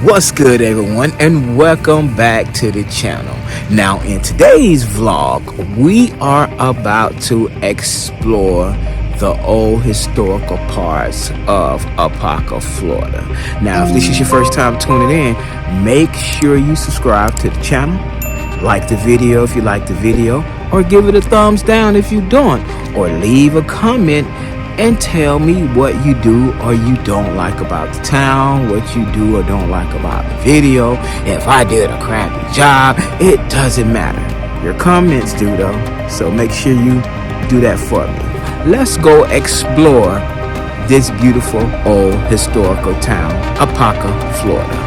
What's good, everyone, and welcome back to the channel. Now, in today's vlog, we are about to explore the old historical parts of Apopka, Florida. Now, if this is your first time tuning in, make sure you subscribe to the channel, like the video if you like the video, or give it a thumbs down if you don't, or leave a comment and tell me what you do or you don't like about the town, what you do or don't like about the video. If I did a crappy job, it doesn't matter. Your comments do though, so make sure you do that for me. Let's go explore this beautiful old historical town, Apopka, Florida.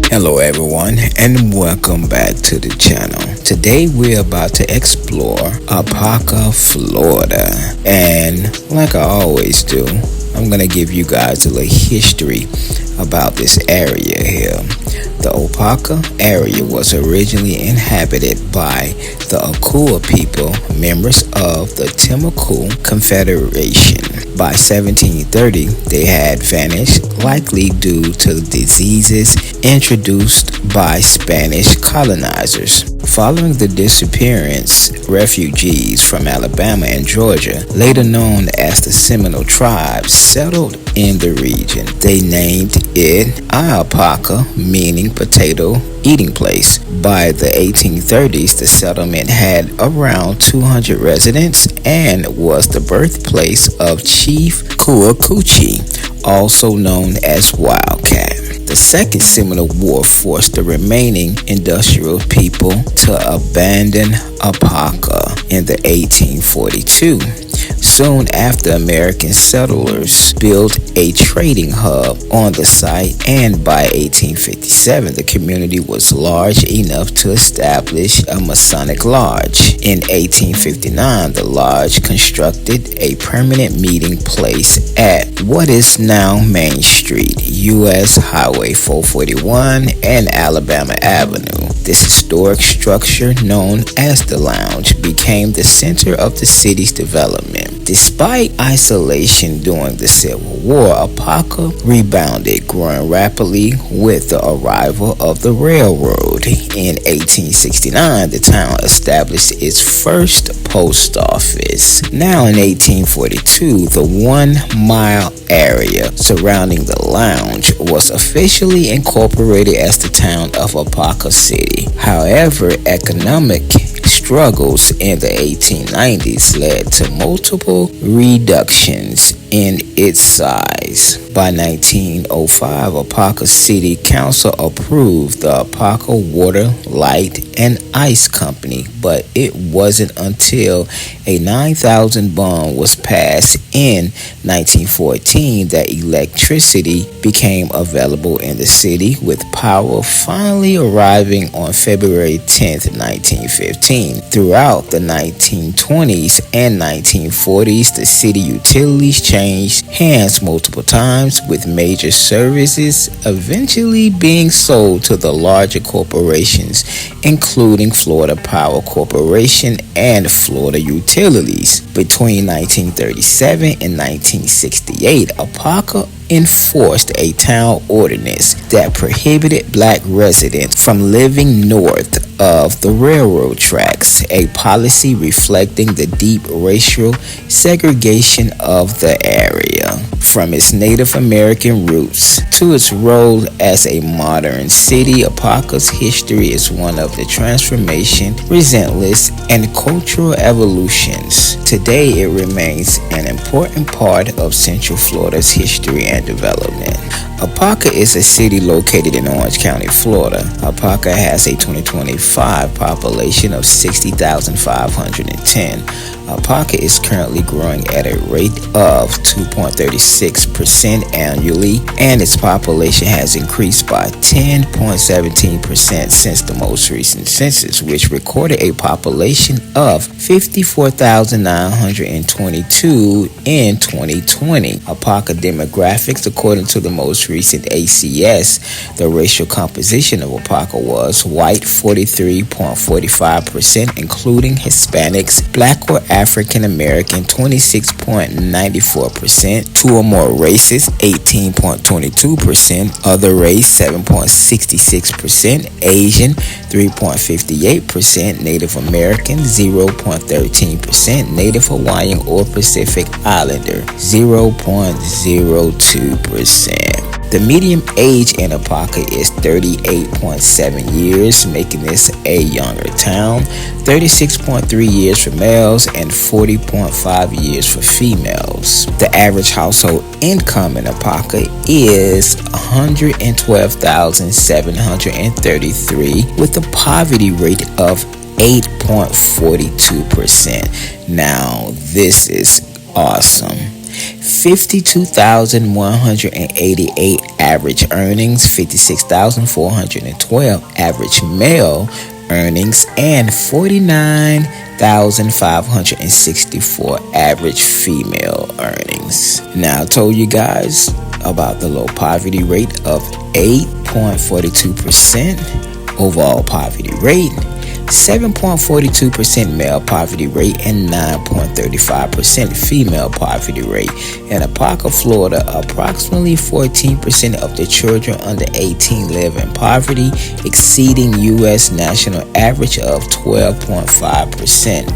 Hello everyone, and welcome back to the channel. Today we're about to explore Apopka, Florida, and like I always do, I'm gonna give you guys a little history about this area here. The Apopka area was originally inhabited by the Wekiwa people, members of the Timucua Confederation. By 1730, they had vanished, likely due to diseases introduced by Spanish colonizers. Following the disappearance, refugees from Alabama and Georgia, later known as the Seminole tribes, settled in the region. They named it Apopka, meaning potato eating place. By the 1830s, the settlement had around 200 residents and was the birthplace of Chief Kuakuchi, also known as Wildcat. The Second Seminole War forced the remaining industrial people to abandon Apopka in the 1842. Soon after, American settlers built a trading hub on the site, and by 1857, the community was large enough to establish a Masonic lodge. In 1859, the lodge constructed a permanent meeting place at what is now Main Street, U.S. Highway 441 and Alabama Avenue. This historic structure, known as the Lounge, became the center of the city's development. Despite isolation during the Civil War, Apopka rebounded, growing rapidly with the arrival of the railroad. In 1869, the town established its first post office. Now in 1842, the 1 mile area surrounding the Lounge was officially incorporated as the town of Apopka City. However, economic struggles in the 1890s led to multiple reductions in its size. By 1905, Apopka City Council approved the Apopka Water, Light, and Ice Company, but it wasn't until a 9,000 bond was passed in 1914 that electricity became available in the city, with power finally arriving on February 10th, 1915. Throughout the 1920s and 1940s, the city utilities changed hands multiple times, with major services eventually being sold to the larger corporations, including Florida Power Corporation and Florida Utilities. Between 1937 and 1968, Apopka enforced a town ordinance that prohibited black residents from living north of the railroad tracks, a policy reflecting the deep racial segregation of the area. From its Native American roots to its role as a modern city, Apopka's history is one of the transformation, relentless, and cultural evolutions. Today, it remains an important part of Central Florida's history and development. Apopka is a city located in Orange County, Florida. Apopka has a 2025 population of 60,510, Apopka is currently growing at a rate of 2.36% annually, and its population has increased by 10.17% since the most recent census, which recorded a population of 54,922 in 2020. Apopka demographics, according to the most recent ACS, the racial composition of Apopka was white 43.45%, including Hispanics, Black or African American 26.94%, two or more races 18.22%, other race 7.66%, Asian 3.58%, Native American 0.13%, Native Hawaiian or Pacific Islander 0.02%. The median age in Apopka is 38.7 years, making this a younger town, 36.3 years for males and 40.5 years for females. The average household income in Apopka is $112,733 with a poverty rate of 8.42%. Now, this is awesome. 52,188 average earnings, 56,412 average male earnings, and 49,564 average female earnings. Now, I told you guys about the low poverty rate of 8.42% overall poverty rate, 7.42% male poverty rate, and 9.35% female poverty rate. In Apopka, Florida, approximately 14% of the children under 18 live in poverty, exceeding U.S. national average of 12.5%.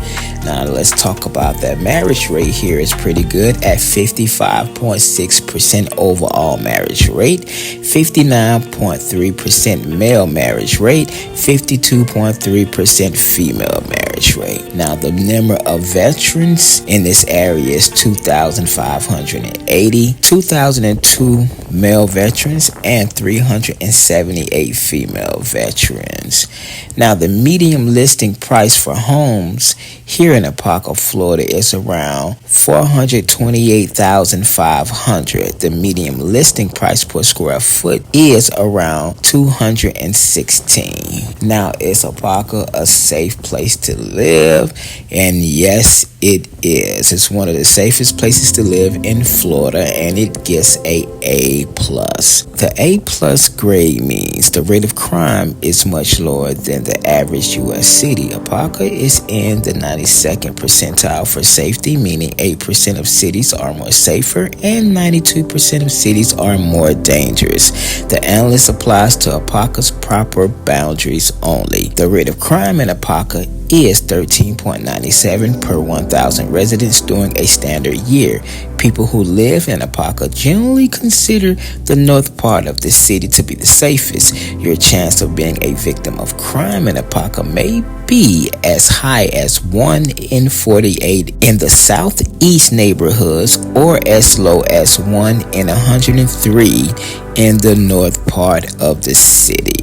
Now let's talk about that marriage rate here. It's pretty good at 55.6% overall marriage rate, 59.3% male marriage rate, 52.3% female marriage rate. Now the number of veterans in this area is 2,580, 2,002 male veterans and 378 female veterans. Now the median listing price for homes here in Apopka, Florida is around $428,500. The median listing price per square foot is around $216. Now, is Apopka a safe place to live? And yes, it is. It's one of the safest places to live in Florida, and it gets a A+. The A+ grade means the rate of crime is much lower than the average U.S. city. Apopka is in the 92nd percentile for safety, meaning 8% of cities are more safer and 92% of cities are more dangerous. The analysis applies to Apopka's proper boundaries only. The rate of crime in Apopka is 13.97 per 1,000 residents during a standard year. People who live in Apopka generally consider the north part of the city to be the safest. Your chance of being a victim of crime in Apopka may be as high as 1 in 48 in the southeast neighborhoods, or as low as 1 in 103 in the north part of the city.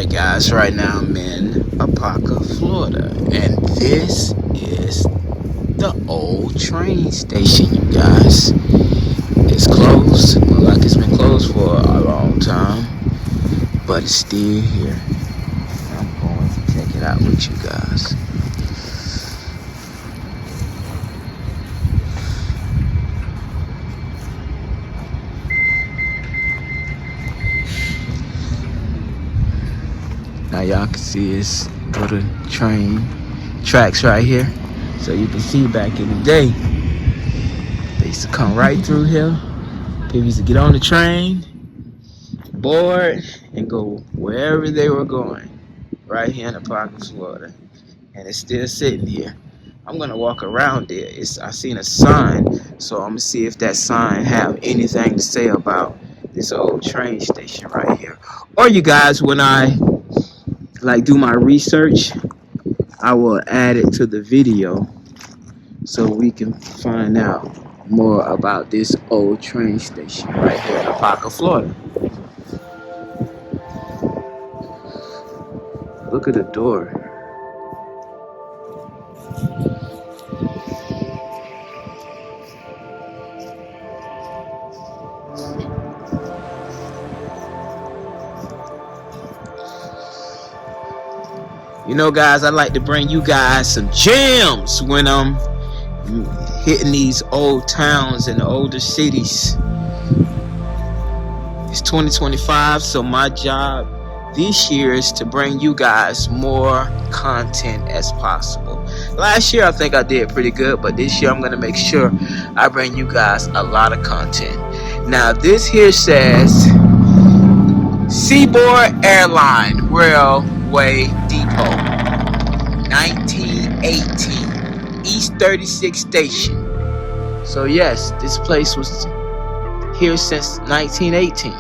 Alright guys, right now I'm in Apopka, Florida, and this is the old train station, you guys. It's closed, look like it's been closed for a long time, but it's still here. I'm going to check it out with you guys. Now y'all can see it's little train tracks right here. So you can see back in the day, they used to come right through here. People used to get on the train, board, and go wherever they were going. Right here in Apopka, Florida. And it's still sitting here. I'm gonna walk around it. I seen a sign, so I'm gonna see if that sign have anything to say about this old train station right here. Or you guys, when I do my research, I will add it to the video so we can find out more about this old train station right here in Apopka, Florida. Look at the door. You know, guys, I like to bring you guys some gems when I'm hitting these old towns and the older cities. It's 2025, so my job this year is to bring you guys more content as possible. Last year I think I did pretty good, but this year I'm going to make sure I bring you guys a lot of content. Now this here says Seaboard Airline Railway Depot, 1918, East 36 Station. So yes, this place was here since 1918.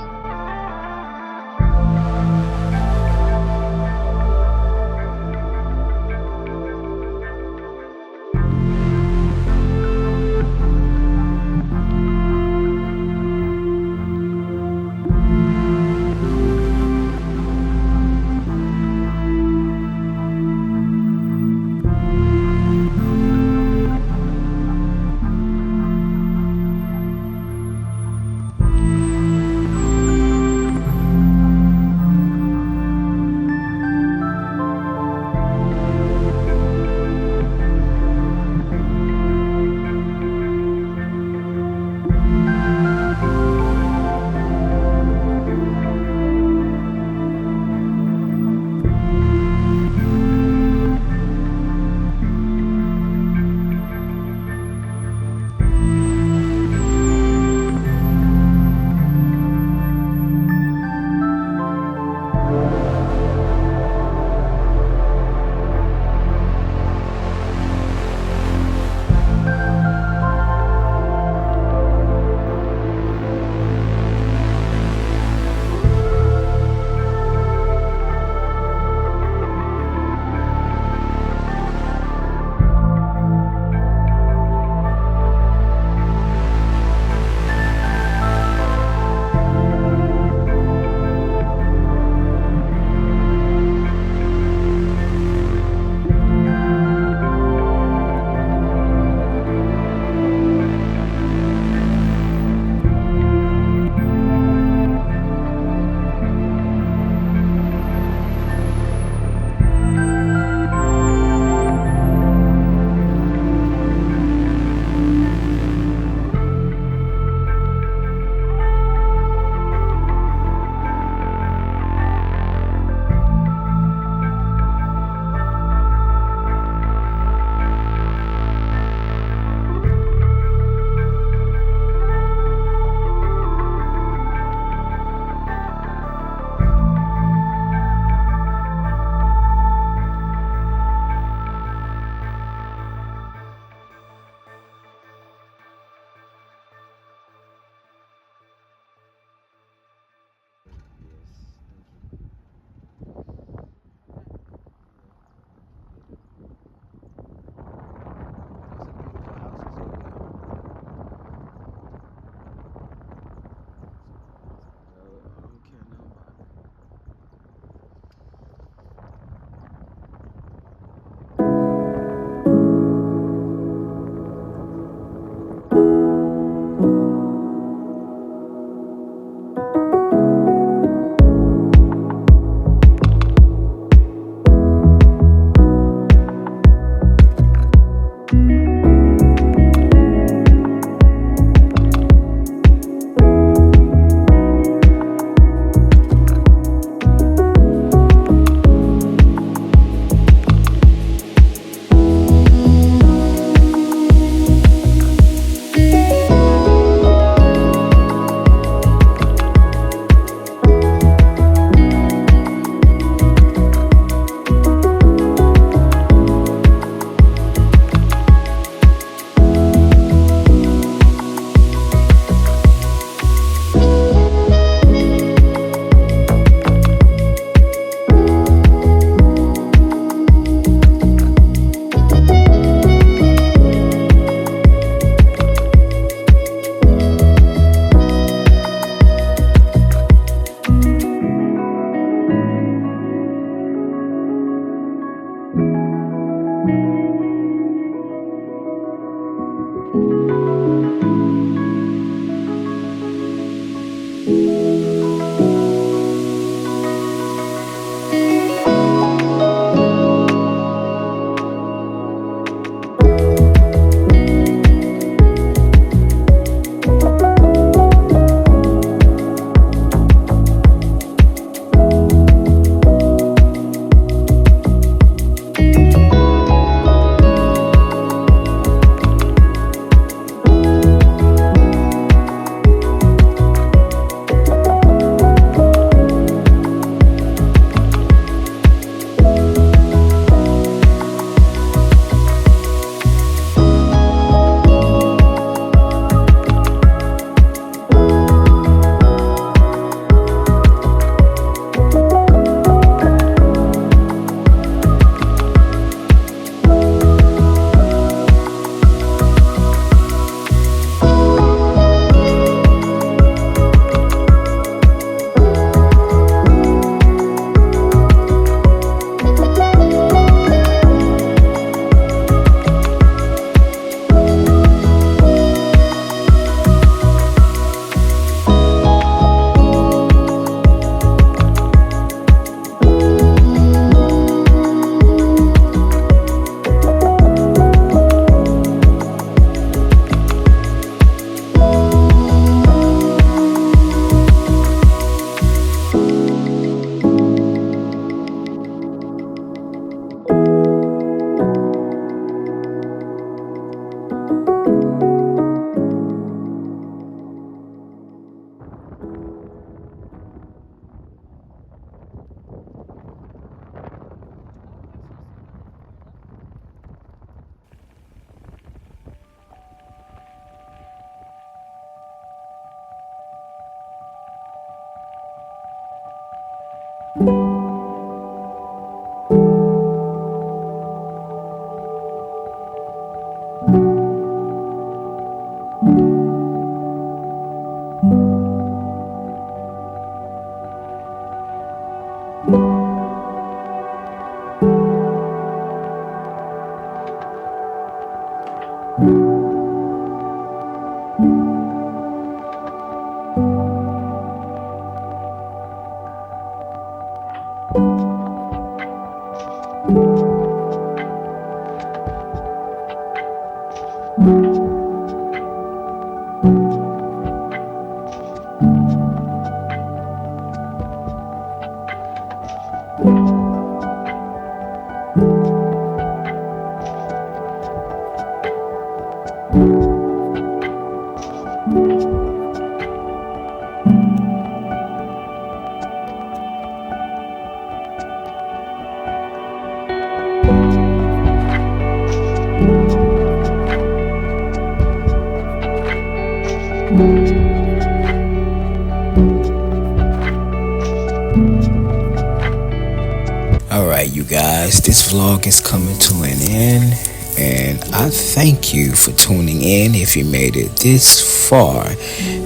Alright, you guys, this vlog is coming to an end, and I thank you for tuning in if you made it this far.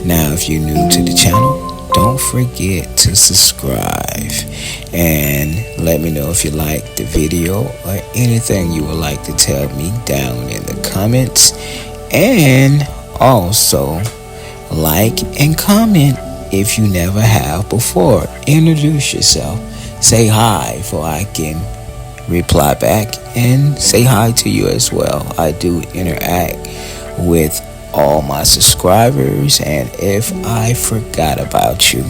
Now, if you're new to the channel, don't forget to subscribe and let me know if you like the video or anything you would like to tell me down in the comments. And also, like and comment if you never have before. Introduce yourself. Say hi for I can reply back and say hi to you as well. I do interact with all my subscribers, and if I forgot about you,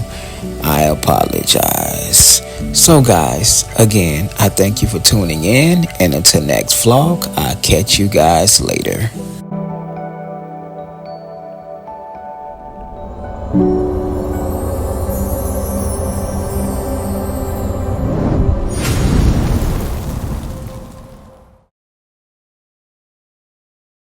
I apologize. So guys, again, I thank you for tuning in, and until next vlog, I'll catch you guys later.